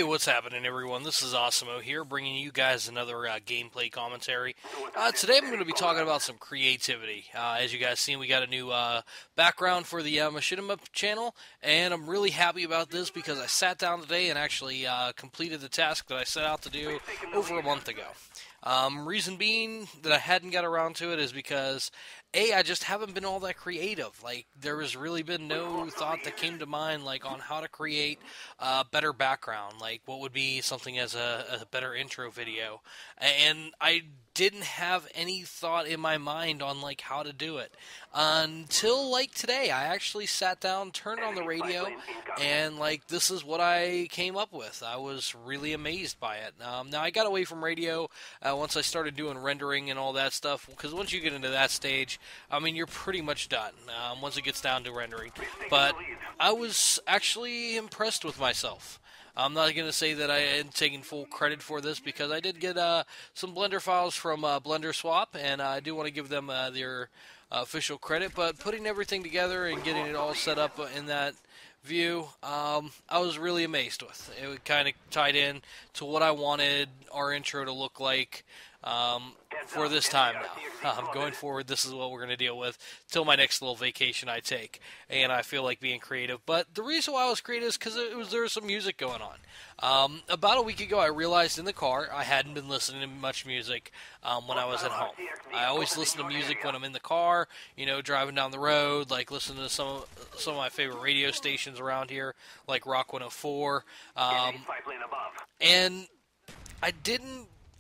Hey, what's happening, everyone? This is Osimo here, bringing you guys another gameplay commentary. Today I'm going to be talking about some creativity. As you guys seen, we got a new background for the Machinima channel, and I'm really happy about this because I sat down today and actually completed the task that I set out to do over a month ago. Reason being that I hadn't got around to it is because I just haven't been all that creative. Like, there has really been no thought that came to mind, like, on how to create a better background, like, what would be something as a better intro video. And I didn't have any thought in my mind on, like, how to do it. Until, like, today, I actually sat down, turned on the radio, and, like, this is what I came up with. I was really amazed by it. Now, I got away from radio once I started doing rendering and all that stuff, because once you get into that stage, I mean, you're pretty much done once it gets down to rendering. But I was actually impressed with myself. I'm not going to say that I am taking full credit for this because I did get some Blender files from Blender Swap, and I do want to give them their official credit. But putting everything together and getting it all set up in that view, I was really amazed with. It kind of tied in to what I wanted our intro to look like for this time now. Going forward, this is what we're going to deal with till my next little vacation I take, and I feel like being creative. But the reason why I was creative is because there was some music going on. About a week ago, I realized in the car I hadn't been listening to much music when I was at home. I always listen to music when I'm in the car, you know, driving down the road, like listening to some of my favorite radio stations around here, like Rock 104, and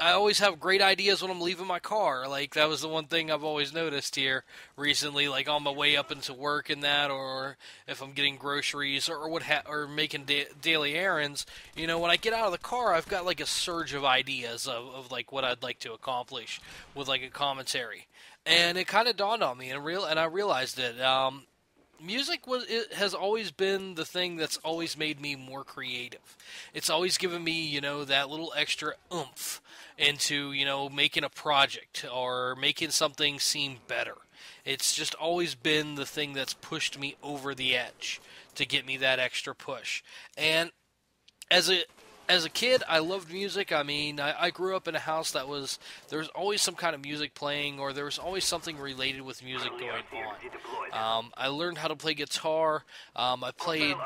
I always have great ideas when I'm leaving my car. Like, that was the one thing I've always noticed here recently, like on my way up into work and that, or if I'm getting groceries or making daily errands. You know, when I get out of the car, I've got like a surge of ideas of like what I'd like to accomplish with like a commentary. And it kind of dawned on me, and I realized it. Music has always been the thing that's always made me more creative. It's always given me, you know, that little extra oomph into, you know, making a project or making something seem better. It's just always been the thing that's pushed me over the edge to get me that extra push. And as a kid, I loved music. I mean, I grew up in a house there was always some kind of music playing, or there was always something related with music going on. I learned how to play guitar. I played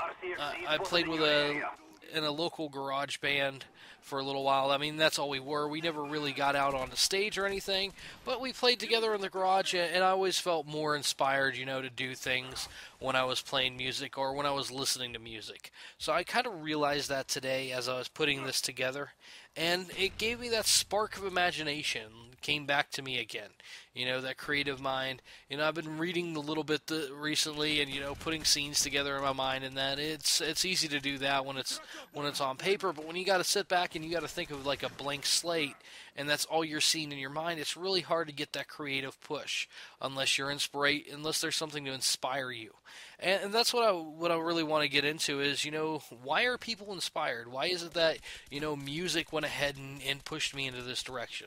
in a local garage band for a little while. I mean, that's all we were. We never really got out on the stage or anything, but we played together in the garage, and I always felt more inspired, you know, to do things when I was playing music or when I was listening to music. So I kind of realized that today as I was putting this together, and it gave me that spark of imagination, came back to me again. You know, that creative mind. You know, I've been reading a little bit recently, and you know, putting scenes together in my mind, and that it's easy to do that when it's on paper. But when you got to sit back and you got to think of like a blank slate, and that's all you're seeing in your mind, it's really hard to get that creative push unless there's something to inspire you. And that's what I really want to get into is, you know, why are people inspired? Why is it that, you know, music went ahead and pushed me into this direction?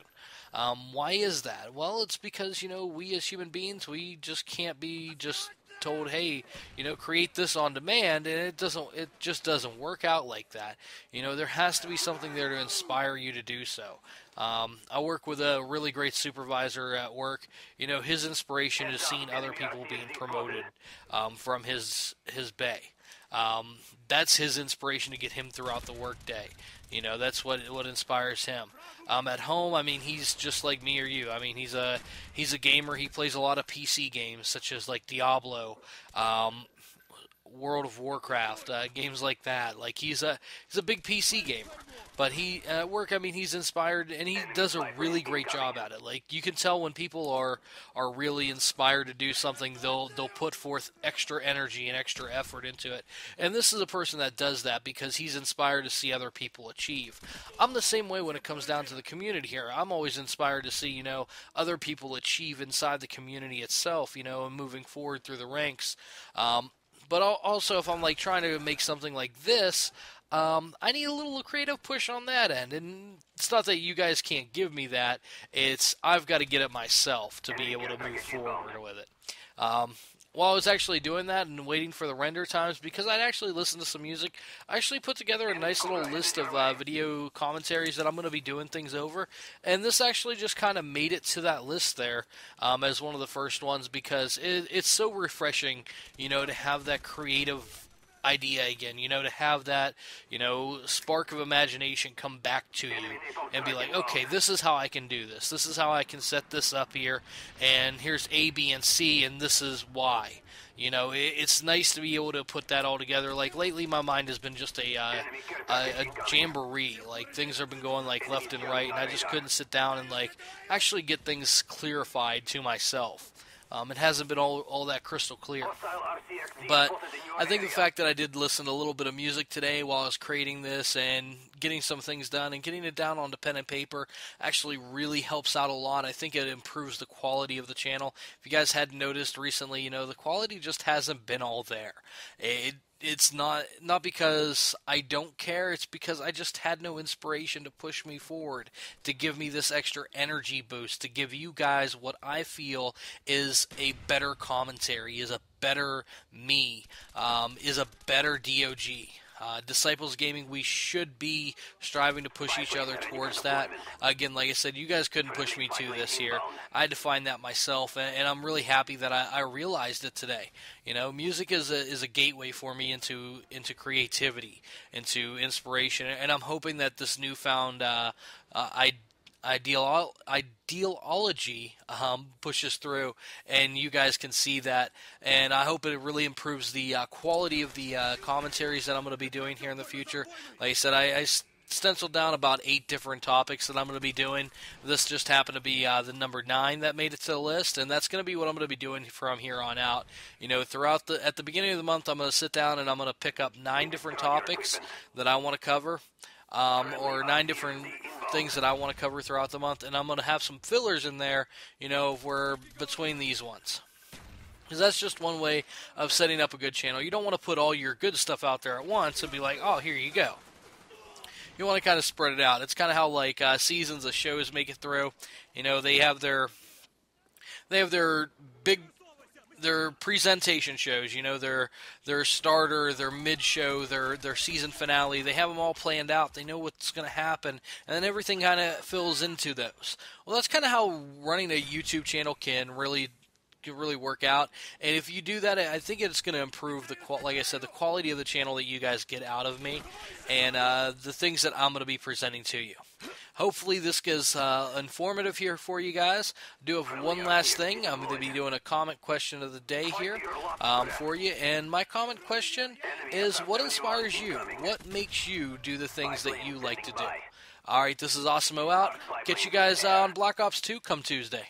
Why is that? Well, it's because, you know, we as human beings, we just can't be just told, hey, you know, create this on demand, and it just doesn't work out like that. You know, there has to be something there to inspire you to do so. I work with a really great supervisor at work. You know, his inspiration is seeing other people being promoted from his bay. That's his inspiration to get him throughout the workday. You know, that's what inspires him. At home, I mean, he's just like me or you. I mean, he's a gamer. He plays a lot of PC games, such as like Diablo, World of Warcraft, games like that. Like, he's a big PC gamer. But he at work, I mean, he's inspired, and he does a really great job at it. Like, you can tell when people are really inspired to do something, they'll put forth extra energy and extra effort into it. And this is a person that does that because he's inspired to see other people achieve. I'm the same way when it comes down to the community here. I'm always inspired to see, you know, other people achieve inside the community itself, you know, and moving forward through the ranks. But also, if I'm like trying to make something like this, I need a little creative push on that end. And it's not that you guys can't give me that. It's I've got to get it myself to be able to move forward with it. while I was actually doing that and waiting for the render times, because I'd actually listened to some music, I actually put together a nice little list of video commentaries that I'm going to be doing things over. And this actually just kind of made it to that list there as one of the first ones, because it's so refreshing, to have that creative idea again, to have that, spark of imagination come back to you and be like, okay, this is how I can do this. This is how I can set this up here, and here's A, B, and C, and this is why. It's nice to be able to put that all together. Like, lately my mind has been just a jamboree. Like, things have been going, like, left and right, and I just couldn't sit down and, like, actually get things clarified to myself. It hasn't been all that crystal clear. But I think the fact that I did listen to a little bit of music today while I was creating this and getting some things done and getting it down onto pen and paper actually really helps out a lot. I think it improves the quality of the channel. If you guys hadn't noticed recently, the quality just hasn't been all there. It's not because I don't care, it's because I just had no inspiration to push me forward, to give me this extra energy boost, to give you guys what I feel is a better commentary, is a better me, is a better DOG. Disciples Gaming, we should be striving to push each other towards that. Again, like I said, you guys couldn't push me to this year. I had to find that myself, and I'm really happy that I realized it today. Music is a gateway for me into creativity, into inspiration, and I'm hoping that this newfound ideology pushes through, and you guys can see that, and I hope it really improves the quality of the commentaries that I'm going to be doing here in the future. Like I said, I stenciled down about 8 different topics that I'm going to be doing. This just happened to be the number 9 that made it to the list, and that's going to be what I'm going to be doing from here on out. At the beginning of the month, I'm going to sit down and I'm going to pick up 9 different topics that I want to cover. Or 9 different things that I want to cover throughout the month, and I'm going to have some fillers in there, where between these ones. Because that's just one way of setting up a good channel. You don't want to put all your good stuff out there at once and be like, oh, here you go. You want to kind of spread it out. It's kind of how, like, seasons of shows make it through. They have their big... Their presentation shows, their starter, their mid-show, their season finale, they have them all planned out. They know what's going to happen, and then everything kind of fills into those. Well, that's kind of how running a YouTube channel can really work out. And if you do that, I think it's going to improve like I said, the quality of the channel that you guys get out of me, and the things that I'm going to be presenting to you. Hopefully this is informative here for you guys. I do have one last thing. I'm going to be doing a comment question of the day here for you. And my comment question is, what inspires you? What makes you do the things that you like to do? All right, this is Awesemo out. Catch you guys on Black Ops 2 come Tuesday.